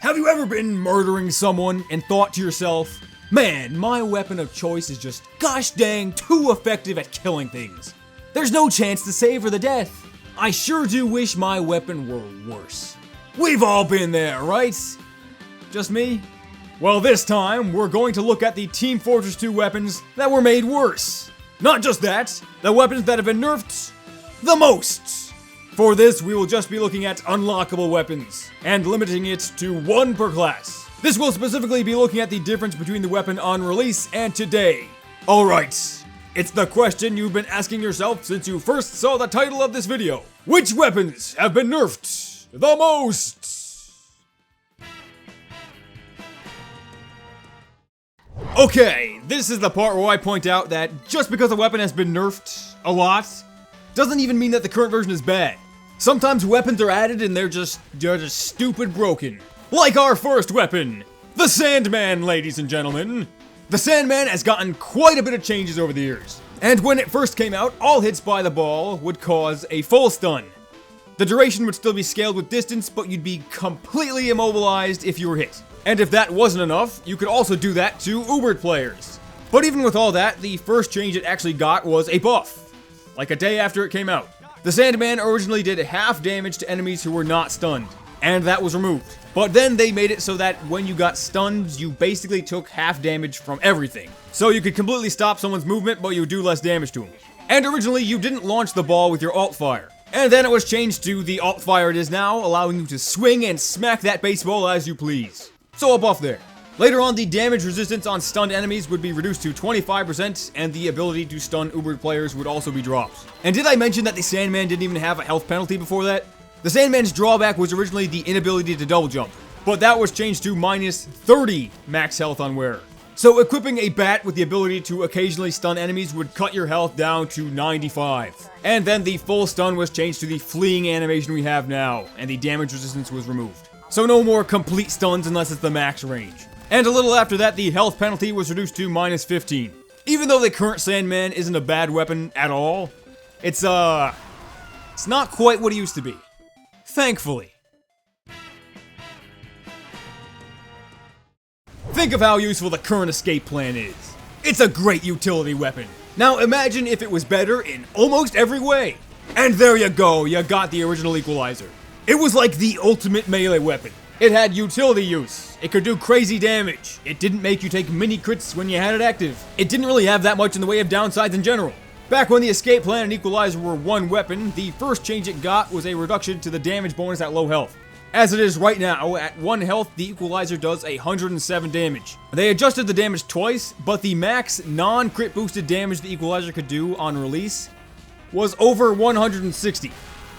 Have you ever been murdering someone and thought to yourself, man, my weapon of choice is just gosh dang too effective at killing things. There's no chance to savor the death. I sure do wish my weapon were worse. We've all been there, right? Just me? Well, this time, we're going to look at the Team Fortress 2 weapons that were made worse. Not just that, the weapons that have been nerfed the most. For this, we will just be looking at unlockable weapons, and limiting it to one per class. This will specifically be looking at the difference between the weapon on release and today. Alright, it's the question you've been asking yourself since you first saw the title of this video. Which weapons have been nerfed the most? Okay, this is the part where I point out that just because a weapon has been nerfed a lot, doesn't even mean that the current version is bad. Sometimes weapons are added and they're just stupid broken. Like our first weapon, the Sandman, ladies and gentlemen. The Sandman has gotten quite a bit of changes over the years. And when it first came out, all hits by the ball would cause a full stun. The duration would still be scaled with distance, but you'd be completely immobilized if you were hit. And if that wasn't enough, you could also do that to Ubered players. But even with all that, the first change it actually got was a buff. Like a day after it came out. The Sandman originally did half damage to enemies who were not stunned, and that was removed. But then they made it so that when you got stunned, you basically took half damage from everything. So you could completely stop someone's movement, but you would do less damage to them. And originally, you didn't launch the ball with your alt fire. And then it was changed to the alt fire it is now, allowing you to swing and smack that baseball as you please. So a buff there. Later on, the damage resistance on stunned enemies would be reduced to 25%, and the ability to stun Ubered players would also be dropped. And did I mention that the Sandman didn't even have a health penalty before that? The Sandman's drawback was originally the inability to double jump, but that was changed to minus 30 max health on wearer. So equipping a bat with the ability to occasionally stun enemies would cut your health down to 95. And then the full stun was changed to the fleeing animation we have now, and the damage resistance was removed. So no more complete stuns unless it's the max range. And a little after that, the health penalty was reduced to minus 15. Even though the current Sandman isn't a bad weapon at all, it's not quite what it used to be. Thankfully. Think of how useful the current escape plan is. It's a great utility weapon. Now imagine if it was better in almost every way. And there you go, you got the original equalizer. It was like the ultimate melee weapon. It had utility use. It could do crazy damage. It didn't make you take mini crits when you had it active. It didn't really have that much in the way of downsides in general. Back when the escape plan and equalizer were one weapon, the first change it got was a reduction to the damage bonus at low health. As it is right now, at 1 health, the equalizer does 107 damage. They adjusted the damage twice, but the max non-crit boosted damage the equalizer could do on release was over 160.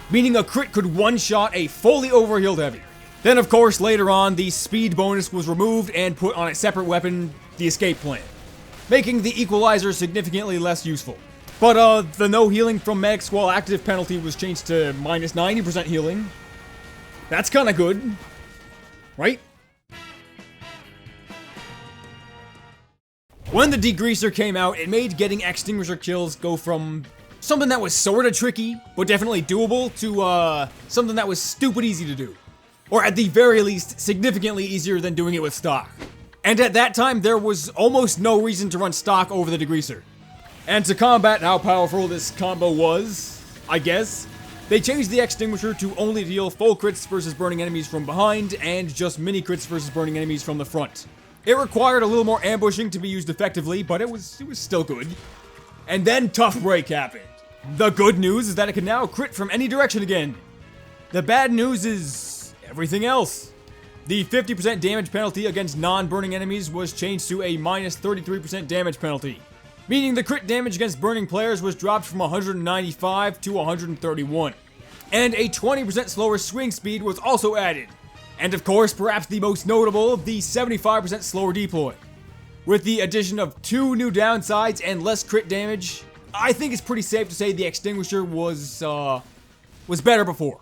Meaning a crit could one-shot a fully overhealed heavy. Then of course later on the speed bonus was removed and put on a separate weapon, the escape plan, making the equalizer significantly less useful. But the no healing from medics while active penalty was changed to minus 90% healing. That's kinda good, right? When the Degreaser came out, it made getting Axtinguisher kills go from something that was sorta tricky, but definitely doable, to something that was stupid easy to do. Or at the very least, significantly easier than doing it with stock. And at that time, there was almost no reason to run stock over the Degreaser. And to combat how powerful this combo was, I guess, they changed the Axtinguisher to only deal full crits versus burning enemies from behind, and just mini crits versus burning enemies from the front. It required a little more ambushing to be used effectively, but it was still good. And then Tough Break happened. The good news is that it can now crit from any direction again. The bad news is everything else. The 50% damage penalty against non-burning enemies was changed to a minus 33% damage penalty, meaning the crit damage against burning players was dropped from 195 to 131. And a 20% slower swing speed was also added. And of course, perhaps the most notable, the 75% slower deploy. With the addition of 2 new downsides and less crit damage, I think it's pretty safe to say the Axtinguisher was better before.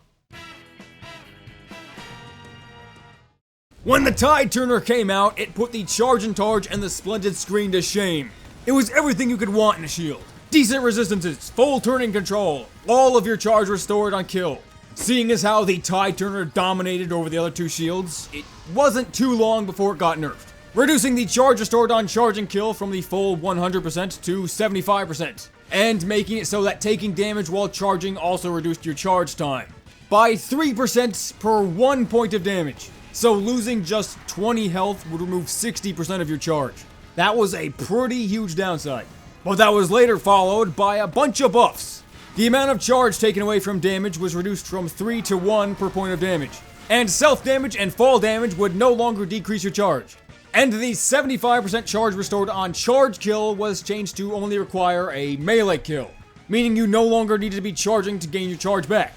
When the Tide Turner came out, it put the Charge and Targe and the Splendid Screen to shame. It was everything you could want in a shield. Decent resistances, full turning control, all of your charge restored on kill, Seeing as how the Tide Turner dominated over the other two shields, it wasn't too long before it got nerfed, reducing the charge restored on charge and kill from the full 100% to 75%, and making it so that taking damage while charging also reduced your charge time by 3% per 1 point of damage. So losing just 20 health would remove 60% of your charge. That was a pretty huge downside. But that was later followed by a bunch of buffs. The amount of charge taken away from damage was reduced from 3 to 1 per point of damage. And self-damage and fall damage would no longer decrease your charge. And the 75% charge restored on charge kill was changed to only require a melee kill, meaning you no longer needed to be charging to gain your charge back.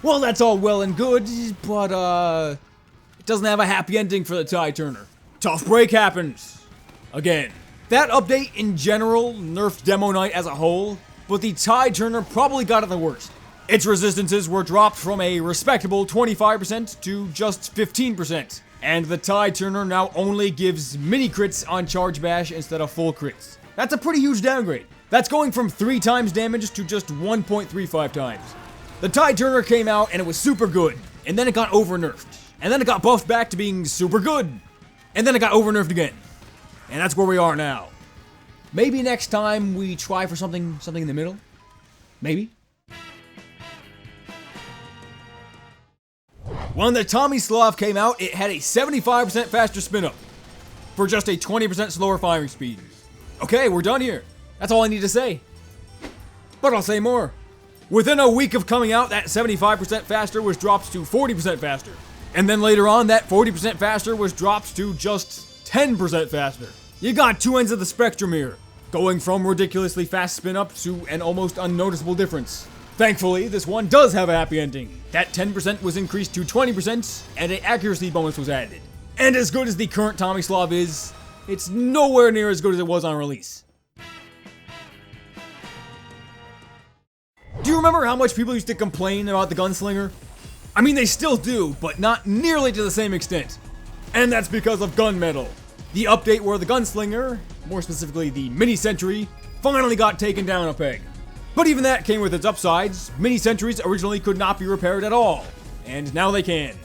Well, that's all well and good, but it doesn't have a happy ending for the Tide Turner. Tough break happens. Again. That update in general nerfed Demo Knight as a whole, but the Tide Turner probably got it the worst. Its resistances were dropped from a respectable 25% to just 15%, and the Tide Turner now only gives mini crits on charge bash instead of full crits. That's a pretty huge downgrade. That's going from 3 times damage to just 1.35 times. The Tide Turner came out and it was super good, and then it got over nerfed, and then it got buffed back to being super good, and then it got over nerfed again. And that's where we are now. Maybe next time we try for something in the middle? Maybe? When the Tomislav came out, it had a 75% faster spin up for just a 20% slower firing speed. Okay, we're done here. That's all I need to say. But I'll say more. Within a week of coming out, that 75% faster was dropped to 40% faster. And then later on, that 40% faster was dropped to just 10% faster. You got two ends of the spectrum here, going from ridiculously fast spin up to an almost unnoticeable difference. Thankfully, this one does have a happy ending. That 10% was increased to 20%, and an accuracy bonus was added. And as good as the current Tomislav is, it's nowhere near as good as it was on release. Do you remember how much people used to complain about the Gunslinger? I mean, they still do, but not nearly to the same extent. And that's because of gunmetal. The update where the Gunslinger, more specifically the Mini Sentry, finally got taken down a peg. But even that came with its upsides. Mini Sentries originally could not be repaired at all, and now they can.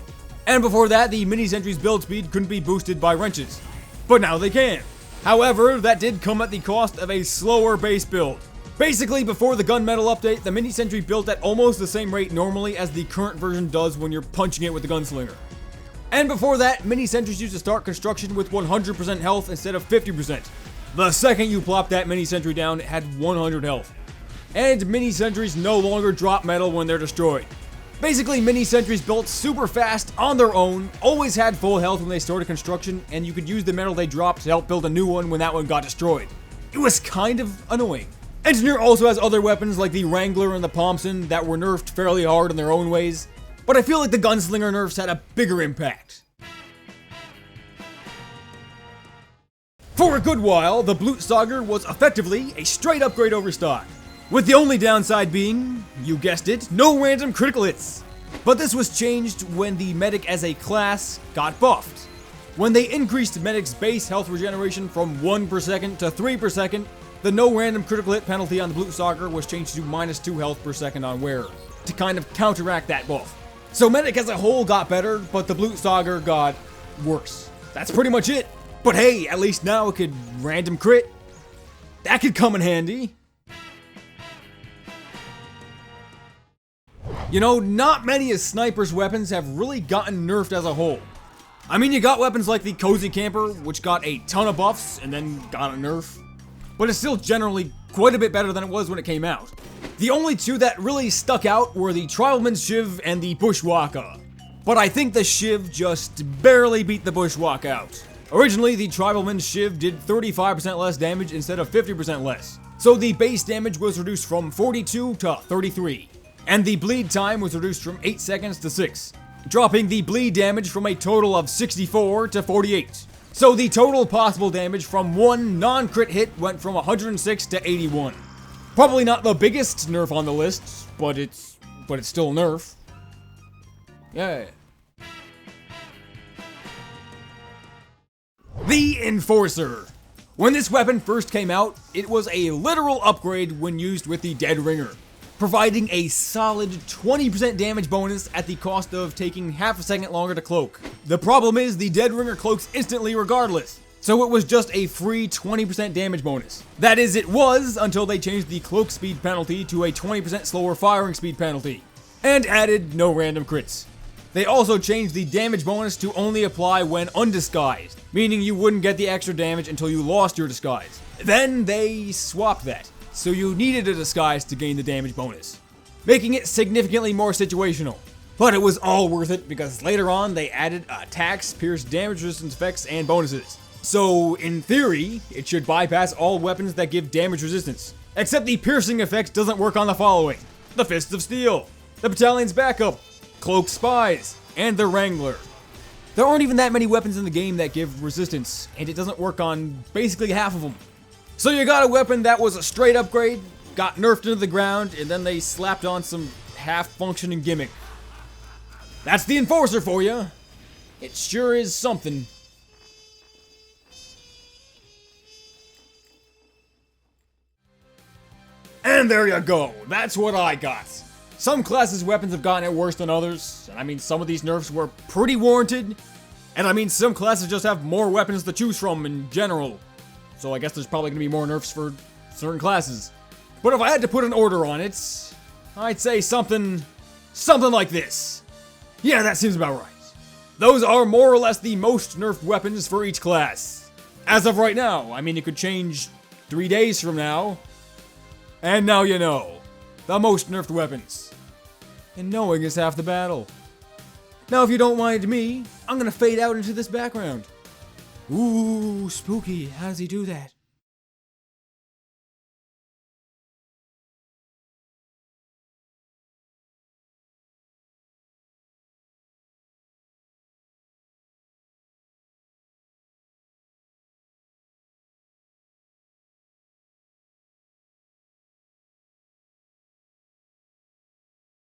And before that, the Mini Sentry's build speed couldn't be boosted by wrenches, but now they can. However, that did come at the cost of a slower base build. Basically, before the gunmetal update, the Mini Sentry built at almost the same rate normally as the current version does when you're punching it with the Gunslinger. And before that, Mini Sentries used to start construction with 100% health instead of 50%. The second you plop that Mini Sentry down, it had 100 health. And Mini Sentries no longer drop metal when they're destroyed. Basically, Mini Sentries built super fast on their own, always had full health when they started construction, and you could use the metal they dropped to help build a new one when that one got destroyed. It was kind of annoying. Engineer also has other weapons like the Wrangler and the Thompson that were nerfed fairly hard in their own ways, but I feel like the Gunslinger nerfs had a bigger impact. For a good while, the Blutsauger was effectively a straight upgrade over stock, with the only downside being, you guessed it, no random critical hits. But this was changed when the Medic as a class got buffed. When they increased Medic's base health regeneration from 1 per second to 3 per second, the no random critical hit penalty on the Blutsauger was changed to -2 health per second on wearer, to kind of counteract that buff. So Medic as a whole got better, but the Blutsauger got worse. That's pretty much it. But hey, at least now it could random crit. That could come in handy. You know, not many of Sniper's weapons have really gotten nerfed as a whole. I mean, you got weapons like the Cozy Camper, which got a ton of buffs and then got a nerf, but it's still generally quite a bit better than it was when it came out. The only two that really stuck out were the Tribalman's Shiv and the Bushwalker, but I think the Shiv just barely beat the Bushwalk out. Originally, the Tribalman's Shiv did 35% less damage instead of 50% less, so the base damage was reduced from 42 to 33. And the bleed time was reduced from 8 seconds to 6, dropping the bleed damage from a total of 64 to 48. So the total possible damage from one non-crit hit went from 106 to 81. Probably not the biggest nerf on the list, but it's still a nerf. Yeah. The Enforcer. When this weapon first came out, it was a literal upgrade when used with the Dead Ringer. providing a solid 20% damage bonus at the cost of taking half a second longer to cloak. The problem is the Dead Ringer cloaks instantly regardless, so it was just a free 20% damage bonus. That is, it was until they changed the cloak speed penalty to a 20% slower firing speed penalty, and added no random crits. They also changed the damage bonus to only apply when undisguised, meaning you wouldn't get the extra damage until you lost your disguise. Then they swapped that, so you needed a disguise to gain the damage bonus, making it significantly more situational. But it was all worth it because later on they added attacks, pierce, damage resistance effects, and bonuses. So, in theory, it should bypass all weapons that give damage resistance. Except the piercing effect doesn't work on the following: the Fist of Steel, the Battalion's Backup, Cloak Spies, and the Wrangler. There aren't even that many weapons in the game that give resistance, and it doesn't work on basically half of them. So you got a weapon that was a straight upgrade, got nerfed into the ground, and then they slapped on some half-functioning gimmick. That's the Enforcer for you. It sure is something. And there you go, that's what I got. Some classes' weapons have gotten it worse than others, and I mean some of these nerfs were pretty warranted, and I mean some classes just have more weapons to choose from in general, so I guess there's probably going to be more nerfs for certain classes. But if I had to put an order on it, I'd say something like this. Yeah, that seems about right. Those are more or less the most nerfed weapons for each class. As of right now, I mean it could change 3 days from now. And now you know. The most nerfed weapons. And knowing is half the battle. Now if you don't mind me, I'm gonna fade out into this background. Ooh, spooky. How does he do that?